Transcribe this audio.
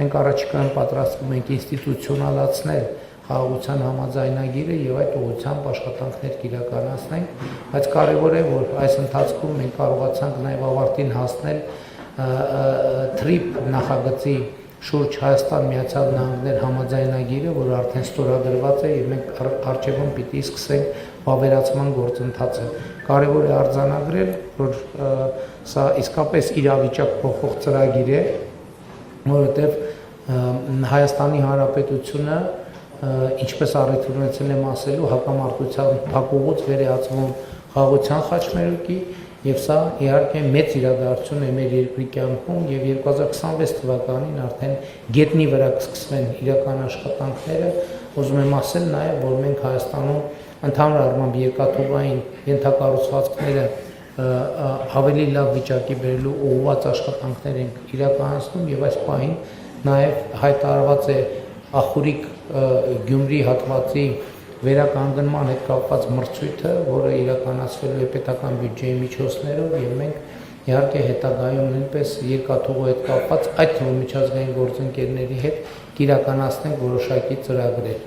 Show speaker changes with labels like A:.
A: մենք առաջիկայում պատրաստվում ենք ինստիտուցիոնալացնել խաղաղության համաձայնագիրը եւ այդ ուղղությամբ աշխատանքներ իրականացնենք, բայց կարեւոր է, որ այս ընթացքում մենք կարողացանք նաեւ ավարտին հասնել TRIP նախագծի շուրջ Հայաստան Միացյալ Նահանգներ համաձայնագիրը, որ արդեն ստորագրված է եւ մենք առջեւում պիտի սկսենք վավերացման գործընթացը։ Կարևոր է արձանագրել, որ սա իսկապես իրավիճակ փոխող ծրագիր է, որովհետեւ Հայաստանի Հանրապետությունը, ինչպես առիթ ունեցել եմ ասելու, հակամարտության փակուղուց վերահացվում խաղաղության խաչմերուկի եւ սա իհարկե մեծ իրադարձություն է մեր երկրի կյանքում եւ 2026 թվականին արդեն գետնի վրա կսկսվեն իրական աշխատանքները։ Ուզում եմ ասել նաեւ, որ մենք Հայաստանում ընդհանուր առմամբ երկաթուղային ենթակառուցվածքները ավելի լավ վիճակի բերելու ուղղված աշխատանքներ ենք իրականացնում եւ այս պահին նաեւ հայտարարված է Ախուրիկ Գյումրի հատվածի վերականգնման հետ կապված մրցույթը, որը իրականացվելու է պետական բյուջեի միջոցներով եւ մենք իհարկե հետագայում նույնպես երկաթուղու հետ կապված այդ թվում միջազգային գործընկերների հետ կիրականացնենք որոշակի ծրագրեր։